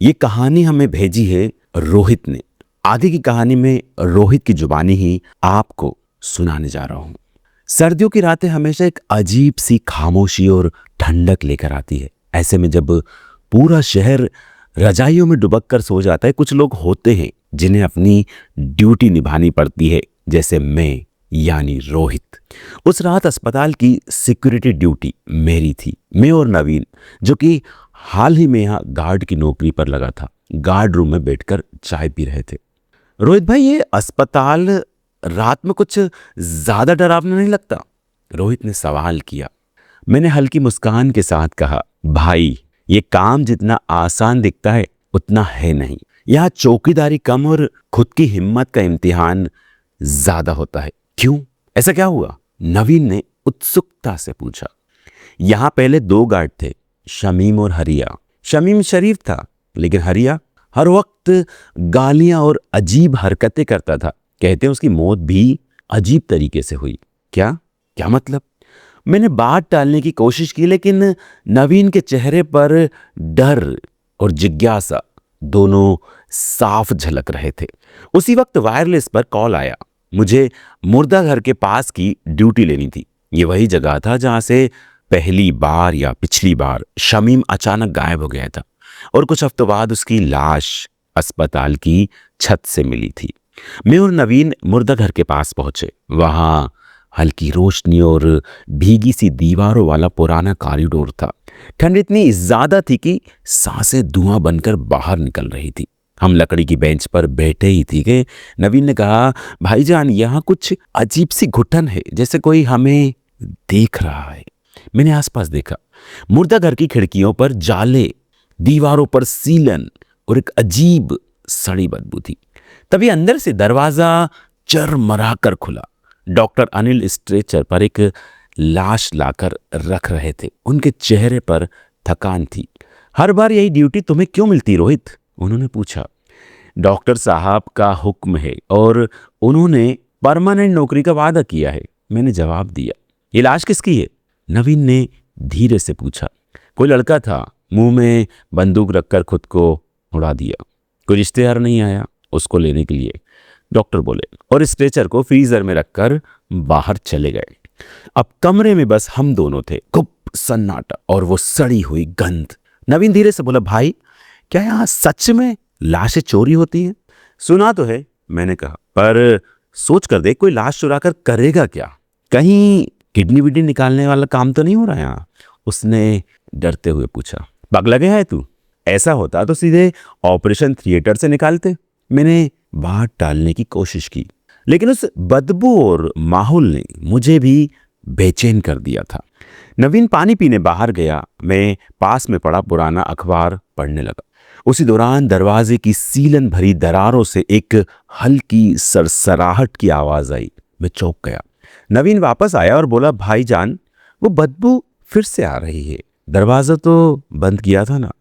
ये कहानी हमें भेजी है रोहित ने। आगे की कहानी में रोहित की जुबानी ही आपको सुनाने जा रहा हूं। सर्दियों की रातें हमेशा एक अजीब सी खामोशी और ठंडक लेकर आती है। ऐसे में जब पूरा शहर रजाइयों में डुबक कर सो जाता है, कुछ लोग होते हैं जिन्हें अपनी ड्यूटी निभानी पड़ती है, जैसे मैं यानी रोहित। उस रात अस्पताल की सिक्योरिटी ड्यूटी मेरी थी। मैं और नवीन, जो कि हाल ही में यहाँ गार्ड की नौकरी पर लगा था, गार्ड रूम में बैठकर चाय पी रहे थे। रोहित भाई, ये अस्पताल रात में कुछ ज्यादा डरावना नहीं लगता? रोहित ने सवाल किया। मैंने हल्की मुस्कान के साथ कहा, भाई ये काम जितना आसान दिखता है उतना है नहीं। यहाँ चौकीदारी कम और खुद की हिम्मत का इम्तिहान ज्यादा होता है। क्यों, ऐसा क्या हुआ? नवीन ने उत्सुकता से पूछा। यहाँ पहले 2 गार्ड थे, शमीम और हरिया। शमीम शरीफ था, लेकिन हरिया हर वक्त गालियां और अजीब हरकतें करता था। कहते हैं उसकी मौत भी अजीब तरीके से हुई। क्या क्या मतलब? मैंने बात टालने की कोशिश की, लेकिन नवीन के चेहरे पर डर और जिज्ञासा दोनों साफ झलक रहे थे। उसी वक्त वायरलेस पर कॉल आया। मुझे मुर्दा घर के पास की ड्यूटी लेनी थी। ये वही जगह था जहां से पहली बार या पिछली बार शमीम अचानक गायब हो गया था और कुछ हफ्तों बाद उसकी लाश अस्पताल की छत से मिली थी। मैं और नवीन मुर्दा घर के पास पहुंचे। वहां हल्की रोशनी और भीगी सी दीवारों वाला पुराना कॉरिडोर था। ठंड इतनी ज्यादा थी कि सांसें धुआं बनकर बाहर निकल रही थी। हम लकड़ी की बेंच पर बैठे ही थी कि नवीन ने कहा, भाईजान यहाँ कुछ अजीब सी घुटन है, जैसे कोई हमें देख रहा है। मैंने आसपास देखा। मुर्दा घर की खिड़कियों पर जाले, दीवारों पर सीलन और एक अजीब सड़ी बदबू थी। तभी अंदर से दरवाजा चरमरा कर खुला। डॉक्टर अनिल स्ट्रेचर पर एक लाश लाकर रख रहे थे। उनके चेहरे पर थकान थी। हर बार यही ड्यूटी तुम्हें क्यों मिलती रोहित? उन्होंने पूछा। डॉक्टर साहब का हुक्म है और उन्होंने परमानेंट नौकरी का वादा किया है, मैंने जवाब दिया। ये लाश किसकी है? नवीन ने धीरे से पूछा। कोई लड़का था, मुंह में बंदूक रखकर खुद को उड़ा दिया। कोई रिश्तेदार नहीं आया उसको लेने के लिए, डॉक्टर बोले, और स्ट्रेचर को फ्रीजर में रखकर बाहर चले गए। अब कमरे में बस हम दोनों थे। गुप सन्नाटा और वो सड़ी हुई गंध। नवीन धीरे से बोला, भाई क्या यहाँ सच में लाशें चोरी होती हैं? सुना तो है, मैंने कहा, पर सोच कर देख, कोई लाश चुरा कर करेगा क्या? कहीं किडनी विडनी निकालने वाला काम तो नहीं हो रहा यहाँ? उसने डरते हुए पूछा। पागल गया है तू? ऐसा होता तो सीधे ऑपरेशन थिएटर से निकालते। मैंने बात टालने की कोशिश की, लेकिन उस बदबू और माहौल ने मुझे भी बेचैन कर दिया था। नवीन पानी पीने बाहर गया। मैं पास में पड़ा पुराना अखबार पढ़ने लगा। उसी दौरान दरवाजे की सीलन भरी दरारों से एक हल्की सरसराहट की आवाज आई। मैं चौंक गया। नवीन वापस आया और बोला, भाईजान वो बदबू फिर से आ रही है। दरवाजा तो बंद किया था ना?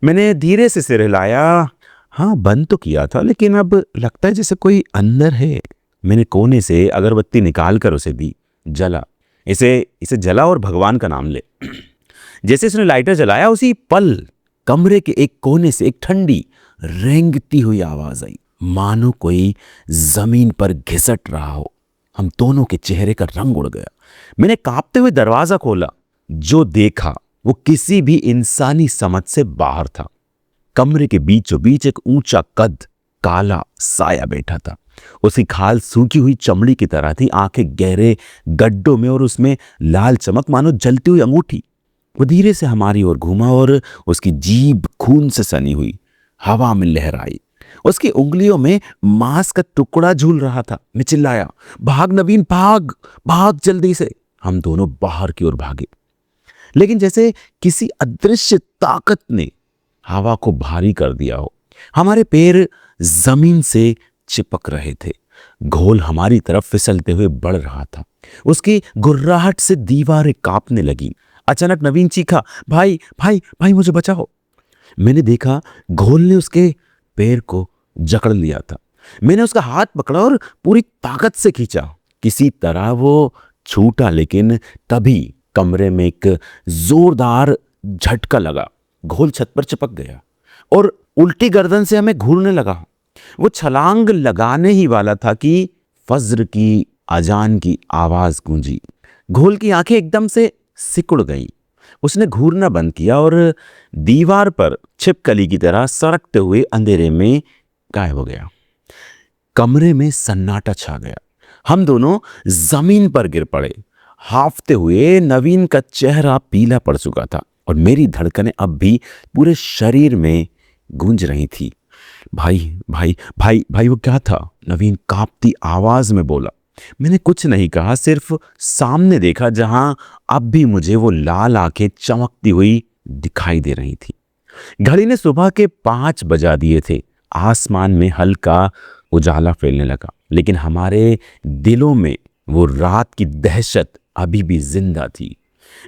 मैंने धीरे से सिर हिलाया। हाँ, बंद तो किया था, लेकिन अब लगता है जैसे कोई अंदर है। मैंने कोने से अगरबत्ती निकालकर उसे दी। जला, इसे जला और भगवान का नाम ले। जैसे उसने लाइटर जलाया, उसी पल कमरे के एक कोने से एक ठंडी रेंगती हुई आवाज आई, मानो कोई जमीन पर घिसट रहा हो। हम दोनों के चेहरे का रंग उड़ गया। मैंने कांपते हुए दरवाजा खोला। जो देखा वो किसी भी इंसानी समझ से बाहर था। कमरे के बीचों बीच एक ऊंचा कद काला साया बैठा था। उसकी खाल सूखी हुई चमड़ी की तरह थी, आंखें गहरे गड्ढों में और उसमें लाल चमक मानो जलती हुई अंगूठी। वो धीरे से हमारी ओर घूमा और उसकी जीभ खून से सनी हुई हवा में लहराई। उसकी उंगलियों में मांस का टुकड़ा झूल रहा था। मैं चिल्लाया, भाग नवीन, भाग भाग जल्दी से। हम दोनों बाहर की ओर भागे, लेकिन जैसे किसी अदृश्य ताकत ने हवा को भारी कर दिया हो। हमारे पैर जमीन से चिपक रहे थे। घोल हमारी तरफ फिसलते हुए बढ़ रहा था। उसकी गुर्राहट से दीवारें कांपने लगी। अचानक नवीन चीखा, भाई भाई भाई मुझे बचाओ। मैंने देखा घोल ने उसके पैर को जकड़ लिया था। मैंने उसका हाथ पकड़ा और पूरी ताकत से खींचा। किसी तरह वो छूटा, लेकिन तभी कमरे में एक जोरदार झटका लगा। घोल छत पर चिपक गया और उल्टी गर्दन से हमें घूरने लगा। वो छलांग लगाने ही वाला था कि फज्र की अजान की आवाज गूंजी। घोल की आंखें एकदम से सिकुड़ गईं। उसने घूरना बंद किया और दीवार पर छिपकली की तरह सरकते हुए अंधेरे में गायब हो गया। कमरे में सन्नाटा छा गया। हम दोनों जमीन पर गिर पड़े। हाफते हुए नवीन का चेहरा पीला पड़ चुका था और मेरी धड़कनें अब भी पूरे शरीर में गूंज रही थी। भाई भाई भाई भाई, वो क्या था? नवीन कांपती आवाज में बोला। मैंने कुछ नहीं कहा, सिर्फ सामने देखा जहां अब भी मुझे वो लाल आंखें चमकती हुई दिखाई दे रही थी। घड़ी ने सुबह के 5 बजा दिए थे। आसमान में हल्का उजाला फैलने लगा, लेकिन हमारे दिलों में वो रात की दहशत अभी भी जिंदा थी।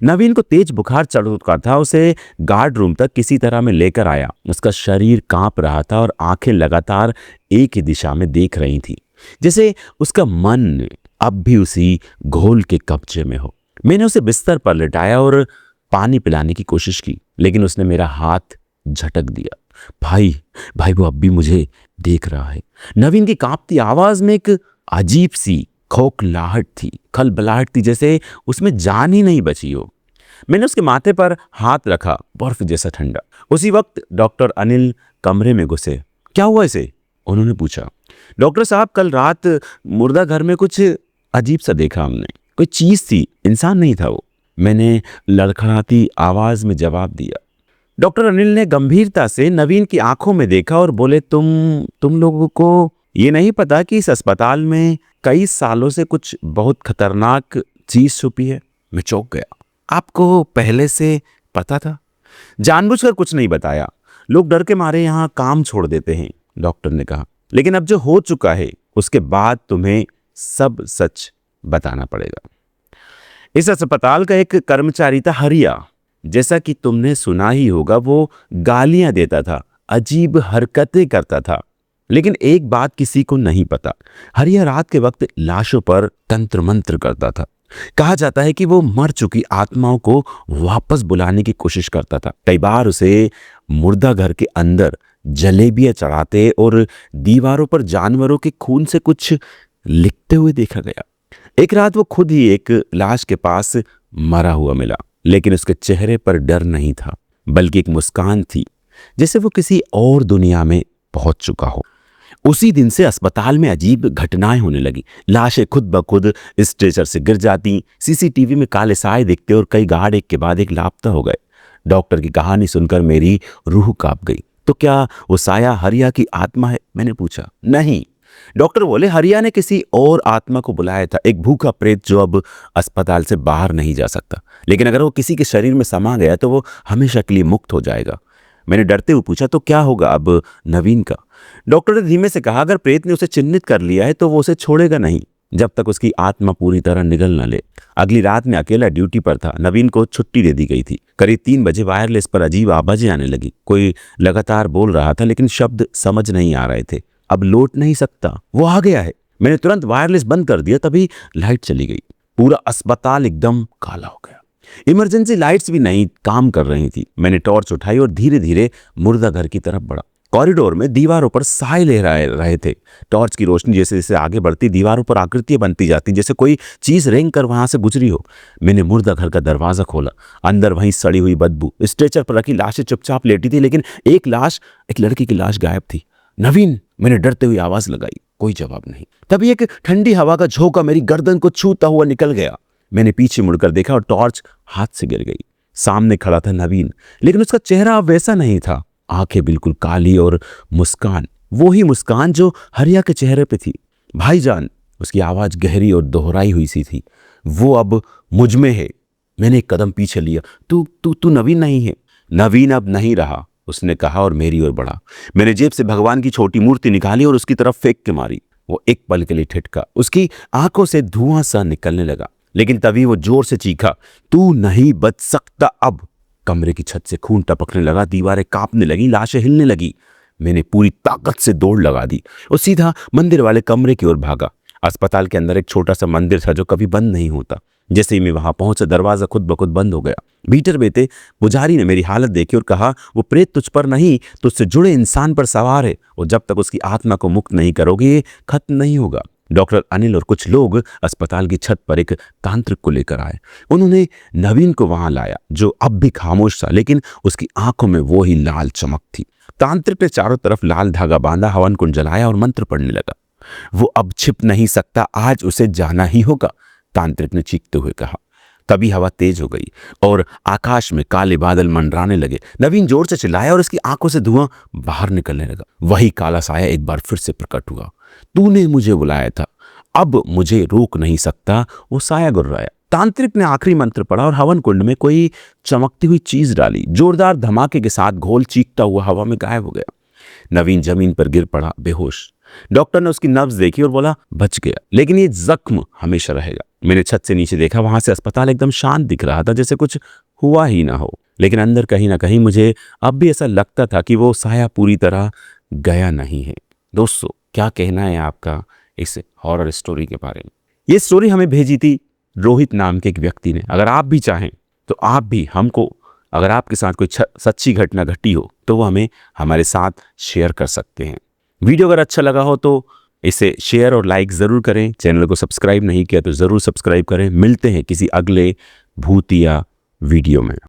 नवीन को तेज बुखार चढ़ चुका था। उसे गार्ड रूम तक किसी तरह में लेकर आया। उसका शरीर कांप रहा था और आंखें लगातार एक ही दिशा में देख रही थी, जैसे उसका मन अब भी उसी घोल के कब्जे में हो। मैंने उसे बिस्तर पर लिटाया और पानी पिलाने की कोशिश की, लेकिन उसने मेरा हाथ झटक दिया। भाई भाई, वो अब भी मुझे देख रहा है। नवीन की कांपती आवाज में एक अजीब सी खोखलाहट थी, खलबलाहट थी, जैसे उसमें जान ही नहीं बची हो। मैंने उसके माथे पर हाथ रखा, बर्फ जैसा ठंडा। उसी वक्त डॉक्टर अनिल कमरे में घुसे। क्या हुआ इसे? उन्होंने पूछा। डॉक्टर साहब, कल रात मुर्दा घर में कुछ अजीब सा देखा हमने। कोई चीज थी, इंसान नहीं था वो, मैंने लड़खड़ाती आवाज में जवाब दिया। डॉक्टर अनिल ने गंभीरता से नवीन की आंखों में देखा और बोले, तुम लोगों को ये नहीं पता कि इस अस्पताल में कई सालों से कुछ बहुत खतरनाक चीज छुपी है? मैं चौंक गया। आपको पहले से पता था? जानबूझकर कुछ नहीं बताया, लोग डर के मारे यहाँ काम छोड़ देते हैं, डॉक्टर ने कहा। लेकिन अब जो हो चुका है उसके बाद तुम्हें सब सच बताना पड़ेगा। इस अस्पताल का एक कर्मचारी था हरिया। जैसा कि तुमने सुना ही होगा, वो गालियां देता था, अजीब हरकतें करता था। लेकिन एक बात किसी को नहीं पता, हरिया रात के वक्त लाशों पर तंत्र मंत्र करता था। कहा जाता है कि वो मर चुकी आत्माओं को वापस बुलाने की कोशिश करता था। कई बार उसे मुर्दा घर के अंदर जलेबियां चढ़ाते और दीवारों पर जानवरों के खून से कुछ लिखते हुए देखा गया। एक रात वो खुद ही एक लाश के पास मरा हुआ मिला, लेकिन उसके चेहरे पर डर नहीं था, बल्कि एक मुस्कान थी, जैसे वो किसी और दुनिया में पहुंच चुका हो। उसी दिन से अस्पताल में अजीब घटनाएं होने लगी। लाशें खुद ब खुद स्ट्रेचर से गिर जाती, सीसीटीवी में काले साए दिखते और कई गार्ड एक के बाद एक लापता हो गए। डॉक्टर की कहानी सुनकर मेरी रूह कांप गई। तो क्या वो साया हरिया की आत्मा है? मैंने पूछा। नहीं, डॉक्टर बोले, हरिया ने किसी और आत्मा को बुलाया था, एक भूखा प्रेत जो अब अस्पताल से बाहर नहीं जा सकता। लेकिन अगर वो किसी के शरीर में समा गया तो वो हमेशा के लिए मुक्त हो जाएगा। मैंने डरते हुए पूछा, तो क्या होगा अब नवीन का? डॉक्टर ने धीमे से कहा, अगर प्रेत ने उसे चिन्हित कर लिया है तो वो उसे छोड़ेगा नहीं जब तक उसकी आत्मा पूरी तरह निगल न ले। अगली रात में अकेला ड्यूटी पर था। नवीन को छुट्टी दे दी गई थी। करीब 3 बजे वायरलेस पर अजीब आवाजें आने लगी। कोई लगातार बोल रहा था, लेकिन शब्द समझ नहीं आ रहे थे। अब लौट नहीं सकता, वो आ गया है। मैंने तुरंत वायरलेस बंद कर दिया, तभी लाइट चली गई। पूरा अस्पताल एकदम काला हो गया। इमरजेंसी लाइट्स भी नहीं काम कर रही थी। मैंने टॉर्च उठाई और धीरे धीरे मुर्दा घर की तरफ बढ़ा। कॉरिडोर में दीवारों पर साए लहरा रहे थे। टॉर्च की रोशनी जैसे जैसे आगे बढ़ती, दीवारों पर आकृतियां बनती जाती, जैसे कोई चीज रेंग कर वहां से गुजरी हो। मैंने मुर्दा घर का दरवाजा खोला। अंदर वहीं सड़ी हुई बदबू, स्ट्रेचर पर रखी लाशें चुपचाप लेटी थी, लेकिन एक लड़की की लाश गायब थी। नवीन, मैंने डरते हुए आवाज लगाई। कोई जवाब नहीं। तभी एक ठंडी हवा का झोंका मेरी गर्दन को छूता हुआ निकल गया। मैंने पीछे मुड़कर देखा और टॉर्च हाथ से गिर गई। सामने खड़ा था नवीन, लेकिन उसका चेहरा अब वैसा नहीं था। आंखें बिल्कुल काली और मुस्कान वो ही मुस्कान जो हरिया के चेहरे पे थी। भाईजान, उसकी आवाज गहरी और दोहराई हुई सी थी, वो अब मुझ में है। मैंने एक कदम पीछे लिया। तू तू तू नवीन नहीं है। नवीन अब नहीं रहा, उसने कहा और मेरी ओर बढ़ा। मैंने जेब से भगवान की छोटी मूर्ति निकाली और उसकी तरफ फेंक के मारी। वो एक पल के लिए ठिठका, उसकी आंखों से धुआं सा निकलने लगा। लेकिन तभी वो जोर से चीखा, तू नहीं बच सकता अब। कमरे की छत से खून टपकने लगा, दीवारें कांपने लगी, लाशें हिलने लगी। मैंने पूरी ताकत से दौड़ लगा दी और सीधा मंदिर वाले कमरे की ओर भागा। अस्पताल के अंदर एक छोटा सा मंदिर था जो कभी बंद नहीं होता। जैसे ही मैं वहां पहुंचा दरवाजा खुद ब खुद बंद हो गया। भीतर बेटे पुजारी ने मेरी हालत देखी और कहा, वो प्रेत तुझ पर नहीं तुझसे जुड़े इंसान पर सवार है और जब तक उसकी आत्मा को मुक्त नहीं करोगे ये खत्म नहीं होगा। डॉक्टर अनिल और कुछ लोग अस्पताल की छत पर एक तांत्रिक को लेकर आए। उन्होंने नवीन को वहां लाया जो अब भी खामोश था, लेकिन उसकी आंखों में वो ही लाल चमक थी। तांत्रिक ने चारों तरफ लाल धागा बांधा, हवन कुंड जलाया और मंत्र पढ़ने लगा। वो अब छिप नहीं सकता, आज उसे जाना ही होगा, तांत्रिक ने चीखते हुए कहा। तभी हवा तेज हो गई और आकाश में काले बादल मंडराने लगे। नवीन जोर से चिल्लाया और उसकी आंखों से धुआं बाहर निकलने लगा। वही काला साया एक बार फिर से प्रकट हुआ। तूने मुझे बुलाया था, अब मुझे रोक नहीं सकता, वो साया गुर्राया। तांत्रिक ने आखिरी मंत्र पढ़ा और हवन कुंड में कोई चमकती हुई चीज डाली। जोरदार धमाके के साथ घोल चीखता हुआ हवा में गायब हो गया। नवीन जमीन पर गिर पड़ा बेहोश। डॉक्टर ने उसकी नब्ज देखी और बोला, बच गया, लेकिन ये जख्म हमेशा रहेगा। मैंने छत से नीचे देखा, वहां से अस्पताल एकदम शांत दिख रहा था, जैसे कुछ हुआ ही ना हो। लेकिन अंदर कहीं ना कहीं मुझे अब भी ऐसा लगता था कि वो साया पूरी तरह गया नहीं है। दोस्तों, क्या कहना है आपका इस हॉरर स्टोरी के बारे में? ये स्टोरी हमें भेजी थी रोहित नाम के एक व्यक्ति ने। अगर आप भी चाहें तो आप भी हमको, अगर आपके साथ कोई सच्ची घटना घटी हो तो वो हमें हमारे साथ शेयर कर सकते हैं। वीडियो अगर अच्छा लगा हो तो इसे शेयर और लाइक ज़रूर करें। चैनल को सब्सक्राइब नहीं किया तो ज़रूर सब्सक्राइब करें। मिलते हैं किसी अगले भूतिया वीडियो में।